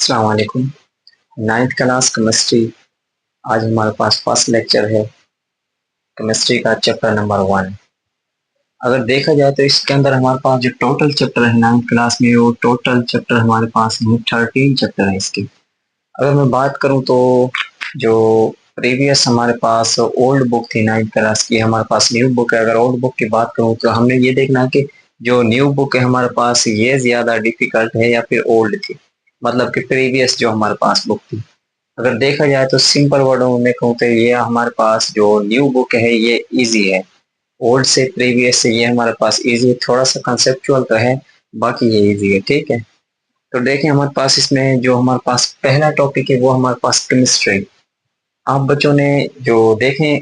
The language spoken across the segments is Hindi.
अस्सलाम वालेकुम। Ninth class chemistry. आज हमारे पास फर्स्ट लेक्चर है केमिस्ट्री का चैप्टर नंबर 1। अगर देखा जाए तो इसके अंदर हमारे पास जो टोटल चैप्टर है नाइन्थ क्लास में, वो टोटल चैप्टर हमारे पास 13 चैप्टर है इसके। अगर मैं बात करूं तो जो प्रीवियस हमारे पास ओल्ड बुक थी नाइन्थ क्लास की, हमारे पास न्यू बुक है। अगर ओल्ड बुक की बात करूं तो हमने ये देखना है कि जो न्यू बुक है हमारे पास ये ज्यादा डिफिकल्ट है या फिर ओल्ड थी, मतलब कि प्रीवियस जो हमारे पास बुक थी। अगर देखा जाए तो सिंपल वर्डों में कहूँ तो ये हमारे पास जो न्यू बुक है ये इजी है। ओल्ड से प्रीवियस से ये हमारे पास इजी है, थोड़ा सा कंसेप्चुअल तो है, बाकी ये इजी है। ठीक है, तो देखें हमारे पास इसमें जो हमारे पास पहला टॉपिक है वो हमारे पास केमिस्ट्री। आप बच्चों ने जो देखें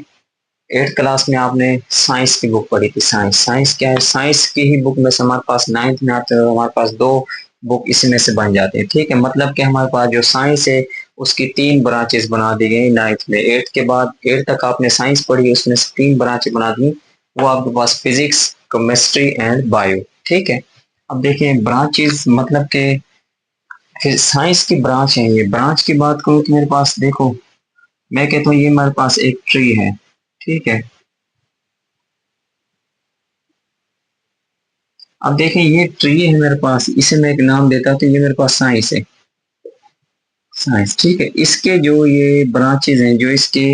8th क्लास में आपने साइंस की बुक पढ़ी थी। साइंस साइंस क्या है, साइंस की ही बुक में से हमारे पास 9th में आते हैं, हमारे पास दो बुक इसमें से बन जाते हैं। ठीक है, मतलब कि हमारे पास जो साइंस है उसकी 3 ब्रांचेस बना दी गई 9th में। 8th के बाद 8th तक आपने साइंस पढ़ी, उसमें से 3 ब्रांचें बना दी, वो आपके पास फिजिक्स, केमिस्ट्री एंड बायो। ठीक है, अब देखिए ब्रांचेस मतलब के फिर साइंस की ब्रांच है। ये ब्रांच की बात करूँ तो मेरे पास देखो, मैं कहता हूँ ये मेरे पास एक ट्री है। ठीक है, अब देखें ये ट्री है मेरे पास, इसे मैं एक नाम देता हूँ तो ये मेरे पास साइंस है। साइंस, ठीक है। इसके जो ये ब्रांचेज हैं, जो इसके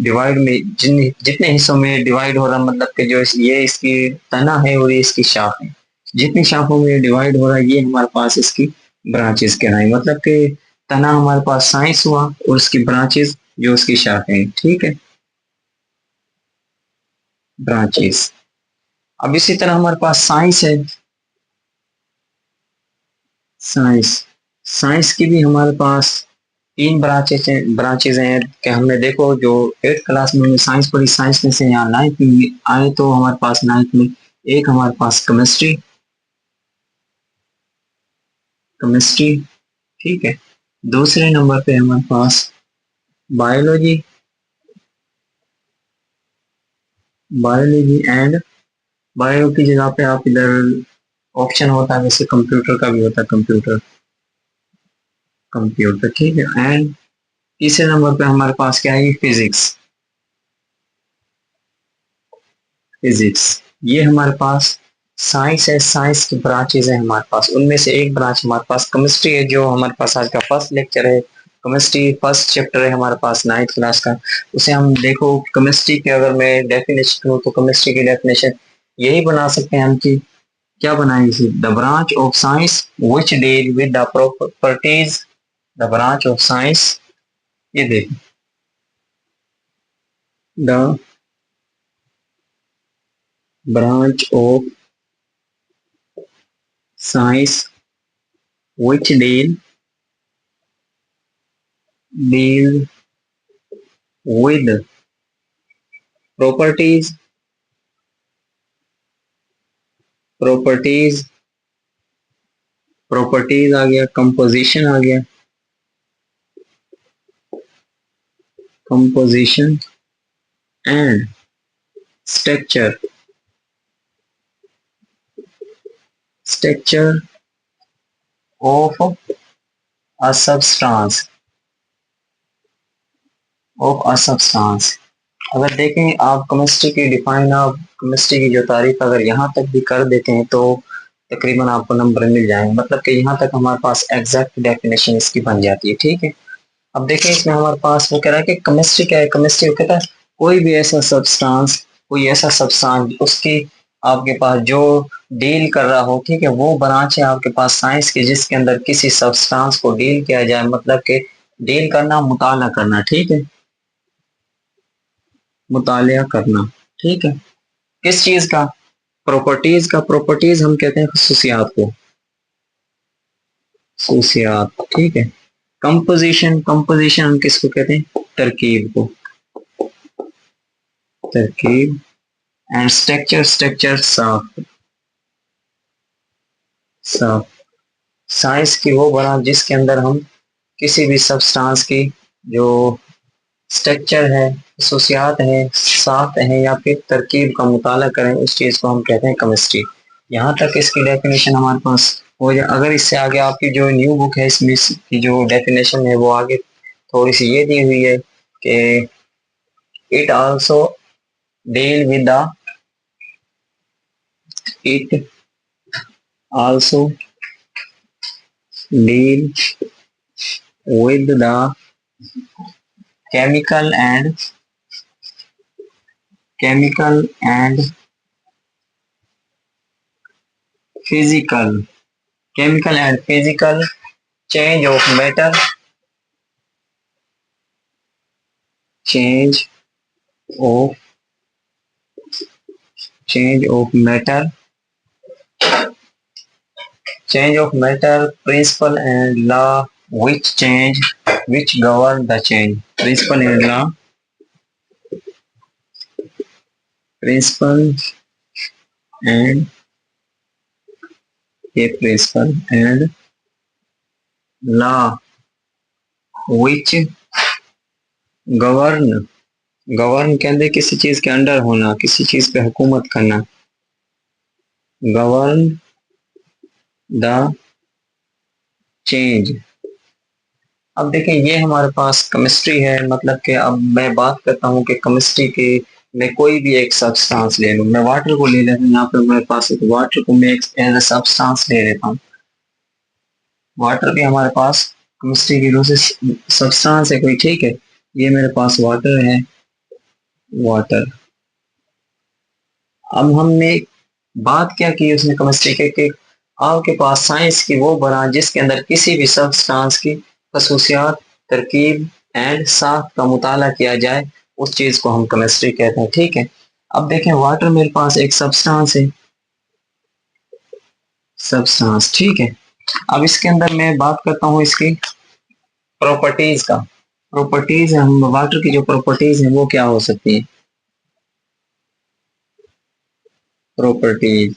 डिवाइड में जितने हिस्सों में डिवाइड हो रहा, मतलब कि जो ये इसकी तना है और ये इसकी शाख है, जितनी शाखों में डिवाइड हो रहा है ये हमारे पास इसकी ब्रांचेस कहलाए। मतलब कि तना हमारे पास साइंस हुआ और उसकी ब्रांचेस जो उसकी शाख है। ठीक है, ब्रांचेस। अब इसी तरह हमारे पास साइंस है। साइंस साइंस की भी हमारे पास 3 ब्रांचेज हैं कि हमने देखो जो 8th क्लास में हमने साइंस पढ़ी, साइंस में से यहाँ 9th में आए तो हमारे पास 9th में एक हमारे पास केमिस्ट्री। केमिस्ट्री, ठीक है। दूसरे नंबर पे हमारे पास बायोलॉजी। बायोलॉजी एंड बायो की जगह पे आप इधर ऑप्शन होता है वैसे कंप्यूटर का भी होता है, कंप्यूटर। कंप्यूटर, ठीक है। एंड तीसरे नंबर पे हमारे पास क्या है, फिजिक्स। फिजिक्स, ये हमारे पास साइंस है। साइंस की ब्रांचेज है हमारे पास, उनमें से एक ब्रांच हमारे पास केमिस्ट्री है, जो हमारे पास आज का फर्स्ट लेक्चर है। केमिस्ट्री फर्स्ट चैप्टर है हमारे पास 9th क्लास का। उसे हम देखो केमिस्ट्री की अगर मैं डेफिनेशन करूँ तो केमिस्ट्री की डेफिनेशन यही बना सकते हैं हम कि क्या बनाएंगे, the branch of science which deal with the properties. The branch of science, ये देखो, the branch of science which deal with properties। Properties, properties आ गया, कंपोजिशन आ गया, composition and structure. Structure of a substance, of a substance. अगर देखें आप केमिस्ट्री की डिफाइन, आप केमिस्ट्री की जो तारीफ अगर यहाँ तक भी कर देते हैं तो तकरीबन आपको नंबर मिल जाएंगे। मतलब कि यहाँ तक हमारे पास एग्जैक्ट डेफिनेशन इसकी बन जाती है। ठीक है, अब देखिए इसमें हमारे पास वो कह रहा है कि केमिस्ट्री क्या है। केमिस्ट्री वो कहता है कोई भी ऐसा सब्सटेंस, कोई ऐसा सब्सटेंस उसकी आपके पास जो डील कर रहा हो, ठीक है, वो ब्रांच है आपके पास साइंस की जिसके अंदर किसी सब्सटेंस को डील किया जाए। मतलब कि डील करना, मुताला करना। ठीक है, मुतालिया करना। ठीक है, किस चीज का, प्रॉपर्टीज का। प्रॉपर्टीज हम कहते हैं खसूसियात को, खसूसियात। ठीक है, कंपोजिशन, कंपोजिशन हम किसको कहते हैं, तरकीब को, तरकीब। एंड स्ट्रक्चर, स्ट्रक्चर साफ, साफ। साइंस की वो बना जिसके अंदर हम किसी भी सब्सटेंस की जो स्ट्रक्चर है, खसूसियात है, साथ है या फिर तरकीब का मुताला करें, उस चीज को हम कहते हैं केमिस्ट्री। यहाँ तक इसकी डेफिनेशन हमारे पास हो जाए। अगर इससे आगे आपकी जो न्यू बुक है इसमें की जो डेफिनेशन है वो आगे थोड़ी सी ये दी हुई है कि it also deal with the it also deal with the chemical and chemical and physical chemical and physical change of matter change of change of matter change of matter principle and law which govern the change principle and law principle and a principle and law which govern govern कहते किसी चीज के अंडर होना, किसी चीज पे हुकूमत करना। Govern the change. अब देखिए ये हमारे पास केमिस्ट्री है, मतलब कि अब मैं बात करता हूँ कि केमिस्ट्री के मैं कोई भी एक सब्सटेंस ले लूँ, मैं वाटर को ले लेता हूँ, यहाँ पे मेरे पास एक वाटर को मैं एज ए सब्सटेंस ले लेता हूँ। वाटर भी हमारे पास केमिस्ट्री की दूसरी सब्सटेंस है कोई, ठीक है। ये मेरे पास वाटर है, वाटर। अब हमने बात क्या की उसने केमिस्ट्री के कि आपके पास साइंस की वो ब्रांच जिसके अंदर किसी भी सब्सटेंस की खसूसियात, तरकीब एंड साख का मुताला किया जाए, उस चीज को हम केमिस्ट्री कहते हैं, ठीक है। अब देखें वाटर मेरे पास एक सब्सटेंस है, सब्सटेंस, ठीक है। अब इसके अंदर मैं बात करता हूँ इसकी प्रॉपर्टीज का। प्रॉपर्टीज है, हम वाटर की जो प्रॉपर्टीज है वो क्या हो सकती है, प्रॉपर्टीज।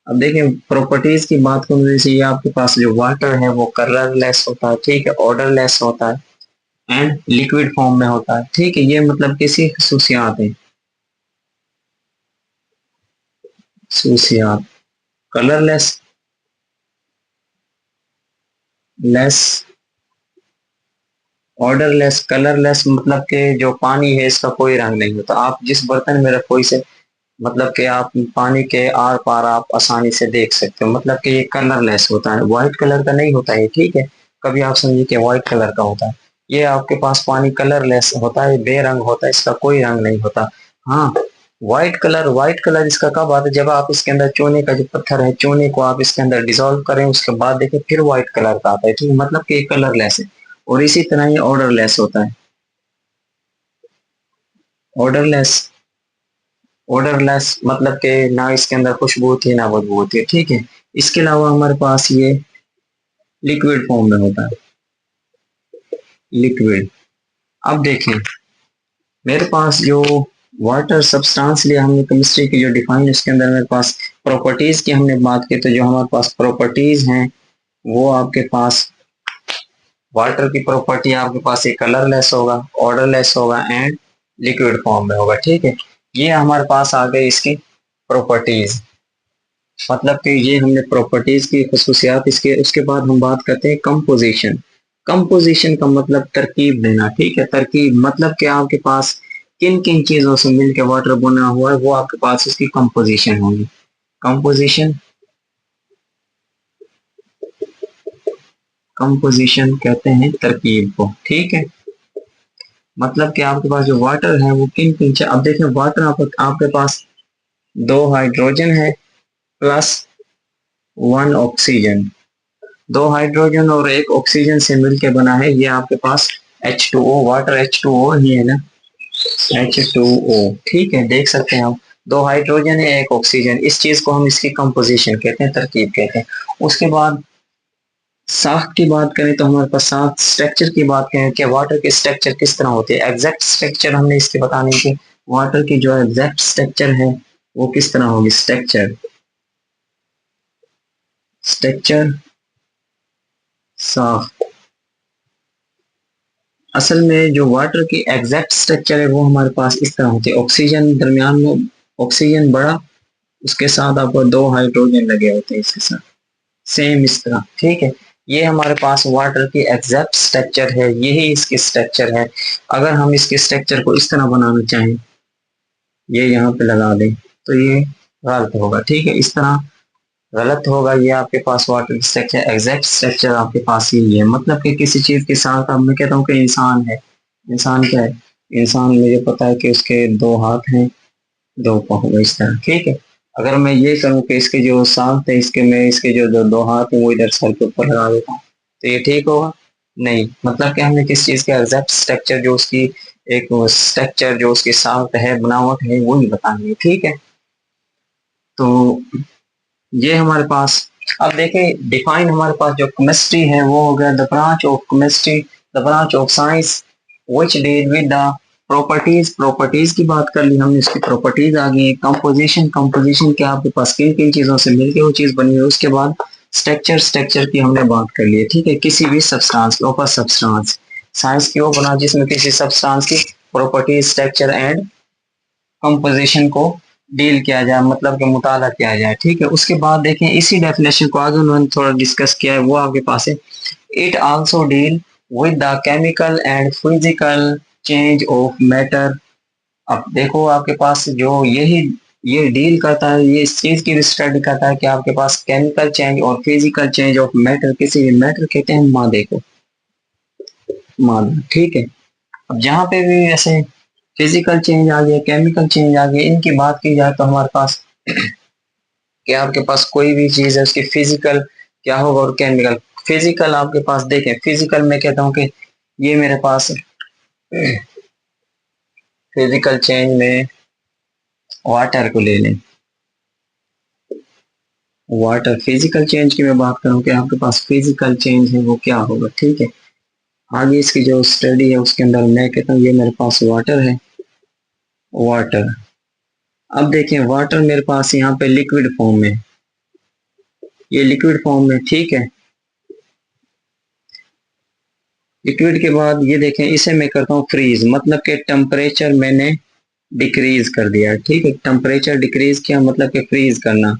अब देखिए प्रॉपर्टीज की बात करूँ जैसे ये आपके पास जो वाटर है वो कलरलेस होता है, ठीक है, ऑर्डरलेस होता है एंड लिक्विड फॉर्म में होता है, ठीक है। ये मतलब किसी खसूसियात है, खसूसियात। कलरलेस, लेस, ऑर्डरलेस, कलरलेस मतलब कि जो पानी है इसका कोई रंग नहीं होता। आप जिस बर्तन में रखो इसे, मतलब कि आप पानी के आर पार आप आसानी से देख सकते हो, मतलब कि ये कलरलेस होता है, व्हाइट कलर का नहीं होता है, ठीक है। कभी आप समझिए कि व्हाइट कलर का होता है, ये आपके पास पानी कलरलेस होता है, बेरंग होता है, इसका कोई रंग नहीं होता। हाँ, व्हाइट कलर, व्हाइट कलर इसका कब आता है, जब आप इसके अंदर चूने का जो पत्थर है, चूने को आप इसके अंदर डिसॉल्व करें, उसके बाद देखें फिर व्हाइट कलर का आता है, ठीक है, मतलब कि ये कलरलेस है। और इसी तरह ये ऑर्डरलेस होता है, ऑर्डरलेस। ऑर्डरलेस मतलब कि ना इसके अंदर खुशबू होती है ना बदबू होती है, ठीक है। इसके अलावा हमारे पास ये लिक्विड फॉर्म में होता है, लिक्विड। अब देखें मेरे पास जो वाटर सब्सटेंस लिया हमने केमिस्ट्री की जो डिफाइन, उसके अंदर मेरे पास प्रॉपर्टीज की हमने बात की, तो जो हमारे पास प्रॉपर्टीज हैं वो आपके पास वाटर की प्रॉपर्टी आपके पास ये कलरलेस होगा, ऑर्डरलेस होगा एंड लिक्विड फॉर्म में होगा, ठीक है। ये हमारे पास आ गई इसकी प्रॉपर्टीज, मतलब कि ये हमने प्रॉपर्टीज की खसूसियात। इसके उसके बाद हम बात करते हैं कंपोजिशन। कंपोजिशन का मतलब तरकीब देना, ठीक है। तरकीब मतलब कि आपके पास किन किन चीजों से मिलकर वाटर बना हुआ है वो आपके पास इसकी कंपोजिशन होगी। कंपोजिशन, कंपोजिशन कहते हैं तरकीब को, ठीक है। मतलब कि आपके पास जो वाटर है वो किन किन, अब देखें वाटर आपके पास दो हाइड्रोजन है प्लस वन ऑक्सीजन, दो हाइड्रोजन और एक ऑक्सीजन से मिलके बना है ये आपके पास H2O, वाटर H2O ही है ना, H2O, ठीक है। देख सकते हैं आप, दो हाइड्रोजन है एक ऑक्सीजन, इस चीज को हम इसकी कंपोजिशन कहते हैं, तरकीब कहते हैं। उसके बाद साख की बात करें तो हमारे पास साख स्ट्रक्चर की बात करें कि वाटर की स्ट्रक्चर किस तरह होती है, एग्जैक्ट स्ट्रक्चर हमने इसके बताने की, वाटर की जो एग्जैक्ट स्ट्रक्चर है वो किस तरह होगी, स्ट्रक्चर, स्ट्रक्चर साख। असल में जो वाटर की एग्जैक्ट स्ट्रक्चर है वो हमारे पास इस तरह होती है, ऑक्सीजन दरमियान में, ऑक्सीजन बड़ा, उसके साथ आपको दो हाइड्रोजन लगे होते हैं इसके साथ, सेम इस तरह, ठीक है। ये हमारे पास वाटर की एग्जैक्ट स्ट्रक्चर है, यही इसकी स्ट्रक्चर है। अगर हम इसके स्ट्रक्चर को इस तरह बनाना चाहें, ये यहाँ पे लगा दें, तो ये गलत होगा, ठीक है, इस तरह गलत होगा। ये आपके पास वाटर स्ट्रक्चर, एग्जैक्ट स्ट्रक्चर आपके पास यही है। मतलब कि किसी चीज के साथ, अब मैं कहता हूँ कि इंसान है, इंसान क्या है, इंसान मुझे पता है कि उसके दो हाथ हैं, दो पाँव, इस तरह, ठीक है। अगर मैं ये करूँ कि इसके जो सांस है, इसके मैं इसके जो दो हाथ है वो इधर सर के ऊपर लगा देता हूँ, तो ये ठीक होगा? नहीं। मतलब कि हमने किस चीज का एग्जैक्ट स्ट्रक्चर, जो उसकी एक स्ट्रक्चर, जो उसकी साल्ट है, बनावट है, वो ही बतानी है, ठीक है। तो ये हमारे पास, अब देखें डिफाइन हमारे पास जो केमिस्ट्री है वो हो गया the branch of chemistry, the branch of science which deal with the properties. Properties की बात कर ली हमने, इसकी प्रॉपर्टीज आ गई। कंपोजिशन, कंपोजिशन क्या आपके पास किन किन चीजों से मिलकर वो चीज बनी है। उसके बाद स्ट्रक्चर, स्ट्रक्चर की हमने बात कर ली है, ठीक है। किसी भी substance of a substance, science की वो बना जिसमें किसी सब्सटेंस की प्रॉपर्टीज, स्ट्रक्चर एंड कंपोजिशन को डील किया जाए, मतलब कि मुताला किया जाए, ठीक है। उसके बाद देखें इसी डेफिनेशन को आगे उन्होंने थोड़ा डिस्कस किया है, वो आपके पास है। It also deal with the chemical and physical change of matter. अब देखो आपके पास जो यही ये डील करता है, ये इस चीज की भी स्टडी करता है कि आपके पास केमिकल चेंज और फिजिकल चेंज ऑफ मैटर, किसी भी मैटर कहते हैं मादे को, मादा, ठीक है। अब जहाँ पे भी ऐसे फिजिकल चेंज आ गया, केमिकल चेंज आ गया, इनकी बात की जाए तो हमारे पास कि आपके पास कोई भी चीज है उसकी फिजिकल क्या होगा और केमिकल। फिजिकल आपके पास देखें, फिजिकल मैं कहता हूँ कि ये मेरे पास फिजिकल चेंज में वाटर को ले लें, वाटर फिजिकल चेंज की मैं बात करूँ कि आपके पास फिजिकल चेंज है वो क्या होगा, ठीक है। आगे इसकी जो स्टडी है उसके अंदर मैं कहता हूँ ये मेरे पास वाटर है, वाटर। अब देखें वाटर मेरे पास यहाँ पे लिक्विड फॉर्म में, ये लिक्विड फॉर्म में, ठीक है। लिक्विड के बाद ये देखें इसे मैं करता हूँ फ्रीज, मतलब कि टेम्परेचर मैंने डिक्रीज कर दिया, ठीक है। टेम्परेचर डिक्रीज किया मतलब कि फ्रीज करना।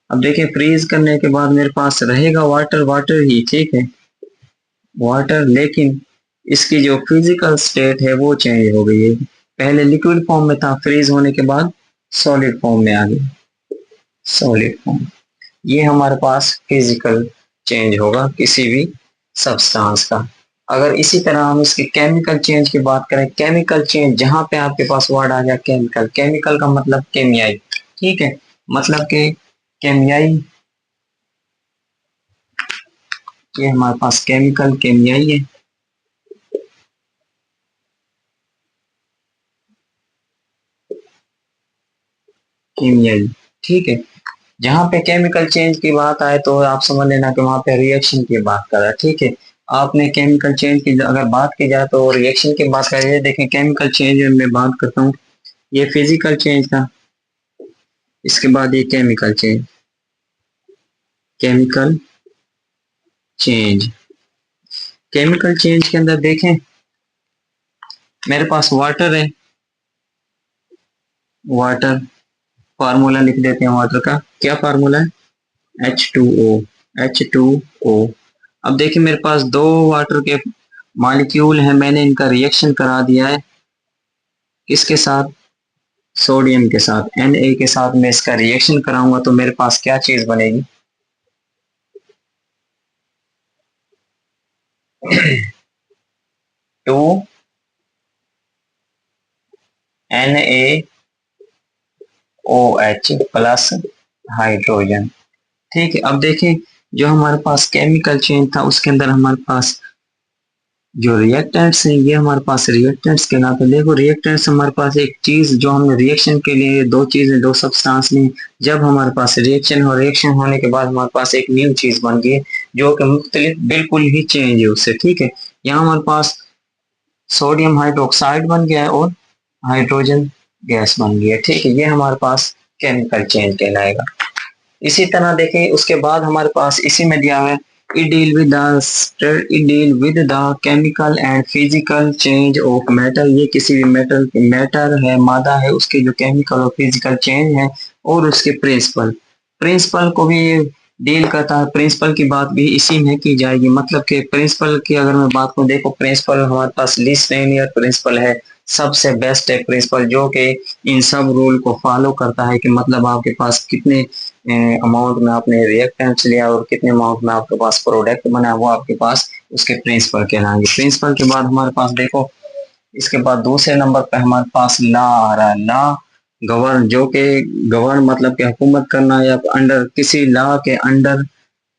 अब देखिए फ्रीज करने के बाद मेरे पास रहेगा वाटर, वाटर ही, ठीक है, वाटर। लेकिन इसकी जो फिजिकल स्टेट है वो चेंज हो गई है। पहले लिक्विड फॉर्म में था, फ्रीज होने के बाद सॉलिड फॉर्म में आ गया, सॉलिड फॉर्म। ये हमारे पास फिजिकल चेंज होगा किसी भी सब्सटेंस का। अगर इसी तरह हम इसके केमिकल चेंज की बात करें, केमिकल चेंज जहां पे आपके पास वर्ड आ गया केमिकल, केमिकल का मतलब केमियाई, ठीक है। मतलब कि केमियाई, ये हमारे पास केमिकल केमियाई है, केमियाई, ठीक है। जहां पे केमिकल चेंज की बात आए तो आप समझ लेना कि वहां पे रिएक्शन की बात कर रहा है, ठीक है। आपने केमिकल चेंज की अगर बात की जाए तो रिएक्शन की बात करिए। देखें केमिकल चेंज में बात करता हूँ, ये फिजिकल चेंज था, इसके बाद ये chemical change, chemical change. Chemical change के अंदर देखें मेरे पास वाटर है, वाटर, फार्मूला लिख देते हैं वाटर का, क्या फार्मूला है, H2O, H2O। अब देखिए मेरे पास दो वाटर के मॉलिक्यूल हैं, मैंने इनका रिएक्शन करा दिया है, किसके साथ, सोडियम के साथ, Na के साथ मैं इसका रिएक्शन कराऊंगा तो मेरे पास क्या चीज बनेगी, टू NaOH प्लस हाइड्रोजन, ठीक है। अब देखें जो हमारे पास केमिकल चेंज था उसके अंदर हमारे पास जो रिएक्टेंट्स हैं ये हमारे पास रिएक्टेंट्स के नाम पे, देखो रिएक्टेंट्स हमारे पास एक चीज जो हमने रिएक्शन के लिए दो चीजें, दो सब्सटेंस ली, जब हमारे पास रिएक्शन हो, रिएक्शन होने के बाद हमारे पास एक न्यू चीज बन गई जो कि मुख्तलिफ बिल्कुल ही चेंज है उससे, ठीक है। यहाँ हमारे पास सोडियम हाइड्रोक्साइड बन गया है और हाइड्रोजन गैस बन गई है, ठीक है। ये हमारे पास केमिकल चेंज कहलाएगा। इसी तरह देखें उसके बाद हमारे पास इसी में दिया हुआ है it deal with the chemical and physical change of matter। ये किसी भी मेटल, मैटर है, मादा है, उसके जो केमिकल और फिजिकल चेंज है और उसके प्रिंसिपल। प्रिंसिपल को भी डील करता है, प्रिंसिपल की बात भी इसी में की जाएगी। मतलब कि प्रिंसिपल की अगर मैं बात करूं, देखो प्रिंसिपल हमारे पास लीस्ट लिनियर प्रिंसिपल है, सबसे बेस्ट है प्रिंसिपल, जो कि इन सब रूल को फॉलो करता है कि मतलब आपके पास कितने अमाउंट में आपने रिएक्टेंट्स लिया और कितने अमाउंट में आपके पास प्रोडक्ट बना, वो आपके पास उसके प्रिंसिपल कहलाएंगे। प्रिंसिपल के बाद हमारे पास देखो, इसके बाद दूसरे नंबर पे हमारे पास ला आ रहा है। ला गवर्न, जो कि गवर्न मतलब कि हुकूमत करना या अंडर किसी लॉ के अंडर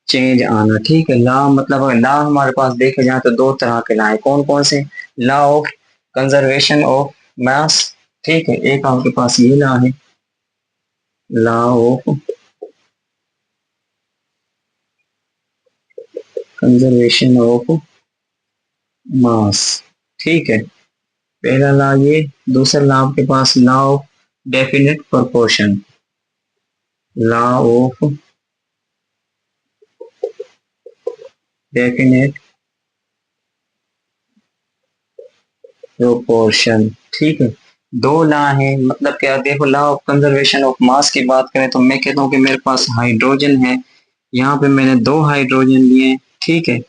चेंज आना। ठीक है, लॉ मतलब अगर लॉ हमारे पास देखे जाए तो दो तरह के लॉ है। कौन कौन से? Law of conservation of mass, ठीक है, एक आपके पास ये लॉ है, law of conservation of mass. ठीक है, पहला लॉ ये। दूसरा लॉ आपके पास law of definite proportion, law of definite proportion. ठीक है, दो लॉ है। मतलब क्या, देखो law of conservation of mass की बात करें तो मैं कहता हूँ कि मेरे पास हाइड्रोजन है, यहाँ पे मैंने दो हाइड्रोजन लिए। ठीक है,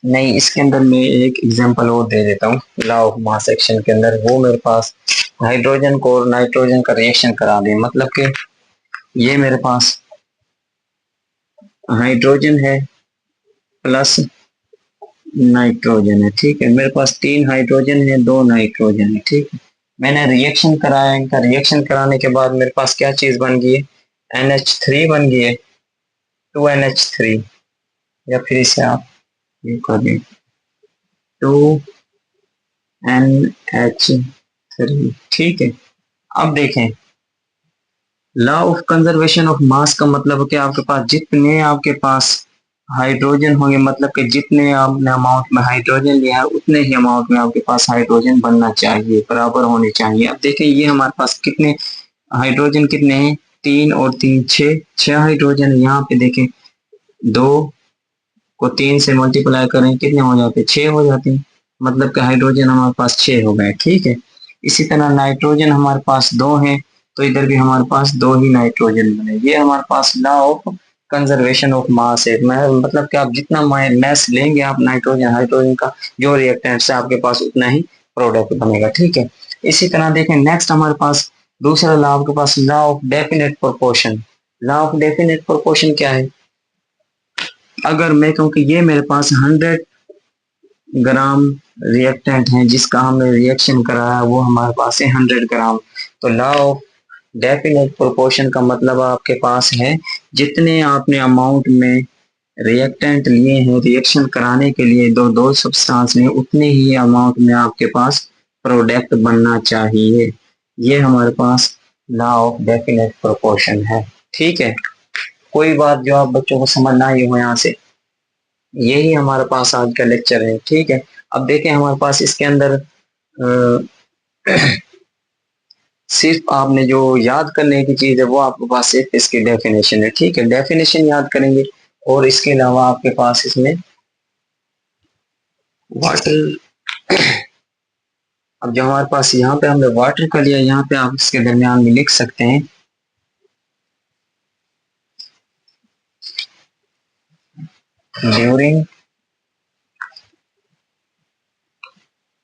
नहीं, इसके अंदर मैं एक एग्जांपल और दे देता हूँ। लॉ ऑफ मास सेक्शन के अंदर वो मेरे पास हाइड्रोजन को और नाइट्रोजन का रिएक्शन करा दे। मतलब कि ये मेरे पास हाइड्रोजन है प्लस नाइट्रोजन है। ठीक है, मेरे पास तीन हाइड्रोजन है, दो नाइट्रोजन है। ठीक है, मैंने रिएक्शन कराया, इनका रिएक्शन कराने के बाद मेरे पास क्या चीज बन गई है? NH3 बन गई है, 2NH3, या फिर इसे आप ये कर दें 2NH3। ठीक है, अब देखें, लॉ ऑफ कंजर्वेशन ऑफ मास का मतलब कि आपके पास जितने आपके पास हाइड्रोजन होंगे, मतलब कि जितने आपने अमाउंट में हाइड्रोजन लिया है उतने ही अमाउंट में आपके पास हाइड्रोजन बनना चाहिए, बराबर होने चाहिए। अब देखें ये हमारे पास कितने हाइड्रोजन कितने हैं? तीन और तीन छः, छः हाइड्रोजन है। यहाँ पे देखें, दो को तीन से मल्टीप्लाई करें कितने हो जाते हैं? छः हो जाते हैं। मतलब कि हाइड्रोजन हमारे पास छः हो गए। ठीक है, इसी तरह नाइट्रोजन हमारे पास दो है, तो इधर भी हमारे पास दो ही नाइट्रोजन बने। ये हमारे पास law of conservation of mass है। मैं मतलब कि आप जितना मैस लेंगे आप नाइट्रोजन हाइड्रोजन का जो रिएक्टेंट है आपके पास उतना ही प्रोडक्ट बनेगा। ठीक है, इसी तरह देखें नेक्स्ट हमारे पास दूसरा लॉ आपके पास law of definite proportion. Law of definite proportion क्या है? अगर मैं कहूँ कि ये मेरे पास 100 ग्राम रिएक्टेंट है जिसका हमने रिएक्शन कराया, वो हमारे पास है 100 ग्राम, तो लॉ ऑफ डेफिनेट प्रोपोर्शन का मतलब आपके पास है जितने आपने अमाउंट में रिएक्टेंट लिए हैं रिएक्शन कराने के लिए, दो दो सब्सटेंस में, उतने ही अमाउंट में आपके पास प्रोडक्ट बनना चाहिए। ये हमारे पास लॉ ऑफ डेफिनेट प्रोपोर्शन है। ठीक है, कोई बात जो आप बच्चों को समझना ही हो यहाँ से, यही हमारे पास आज का लेक्चर है। ठीक है, अब देखें हमारे पास इसके अंदर सिर्फ आपने जो याद करने की चीज है वो आपके पास सिर्फ इसकी डेफिनेशन है। ठीक है, डेफिनेशन याद करेंगे, और इसके अलावा आपके पास इसमें वाटर, अब जो हमारे पास यहाँ पे हमने वाटर का लिया, यहाँ पे आप इसके दरमियान में लिख सकते हैं during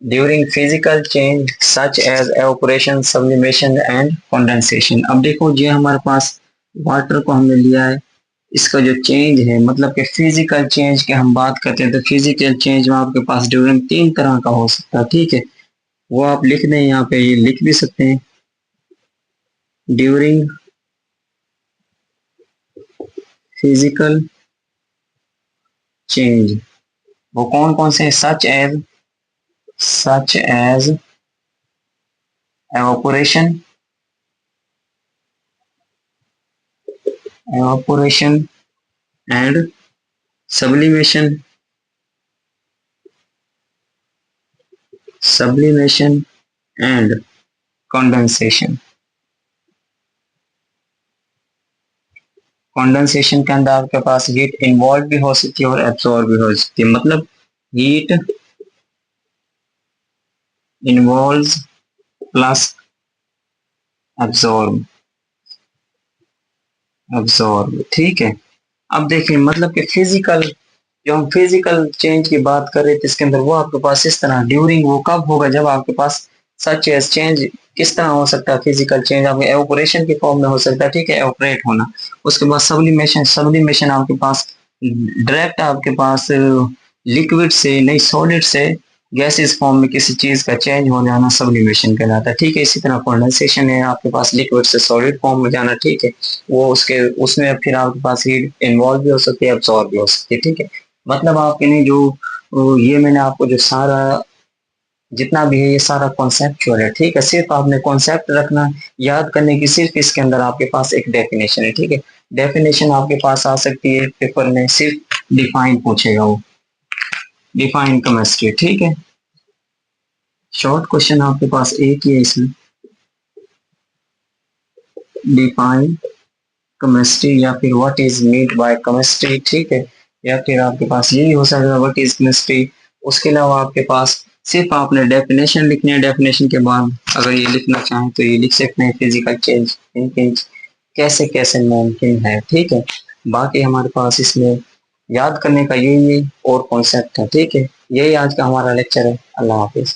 during physical change such as evaporation, sublimation and condensation. अब देखो ये हमारे पास वाटर को हमने लिया है, इसका जो चेंज है मतलब कि फिजिकल चेंज की हम बात करते हैं तो फिजिकल चेंज में आपके पास ड्यूरिंग तीन तरह का हो सकता है। ठीक है, वो आप लिख दें, यहाँ पे ये लिख भी सकते हैं ड्यूरिंग फिजिकल चेंज। वो कौन कौन से? Such as evaporation, evaporation and sublimation, sublimation and condensation। Condensation के अंदर आपके पास हीट इन्वॉल्व भी हो सकती है और एब्सॉर्ब भी हो सकती है। मतलब heat involve plus absorb. Absorb, ठीक है। अब देखिए मतलब कि फिजिकल, जो हम फिजिकल चेंज की बात कर रहे थे इसके अंदर, वो आपके पास इस तरह ड्यूरिंग, वो कब होगा जब आपके पास सच एज चेंज, किस तरह हो सकता है फिजिकल चेंज, आपके एवोपरेशन के फॉर्म में हो सकता है, ठीक है, एवोपरेट होना। उसके बाद सब्लिमेशन, सब्लिमेशन आपके पास डायरेक्ट आपके पास लिक्विड से नहीं, सॉलिड से गैसेस फॉर्म में किसी चीज का चेंज हो जाना सब्लिमेशन कहलाता है, ठीक है। इसी तरह कंडेंसेशन है आपके पास, लिक्विड से सॉलिड फॉर्म में जाना, ठीक है। वो उसके उसमें फिर आपके पास हीट इन्वॉल्व भी हो सकती है, अब्सॉर्ब भी हो सकती है, ठीक है। मतलब आपके लिए जो ये मैंने आपको जो सारा जितना भी है ये सारा कॉन्सेप्चुअल है, ठीक है। सिर्फ आपने कॉन्सेप्ट रखना, याद करने की सिर्फ इसके अंदर आपके पास एक डेफिनेशन है, ठीक है। डेफिनेशन आपके पास आ सकती है पेपर में, सिर्फ डिफाइन पूछेगा वो, डिफाइन केमिस्ट्री, ठीक है। शॉर्ट क्वेश्चन आपके पास एक ही है इसमें, डिफाइन केमिस्ट्री या फिर what is meant by chemistry, ठीक है। या फिर आपके पास यही हो सकता है व्हाट इज केमिस्ट्री। उसके अलावा आपके पास सिर्फ आपने डेफिनेशन लिखनी है, डेफिनेशन के बाद अगर ये लिखना चाहें तो ये लिख सकते हैं, फिजिकल चेंज इन कैसे कैसे मुमकिन है, ठीक है। बाकी हमारे पास इसमें याद करने का यही और कॉन्सेप्ट है, ठीक है। यही आज का हमारा लेक्चर है। अल्लाह हाफिज।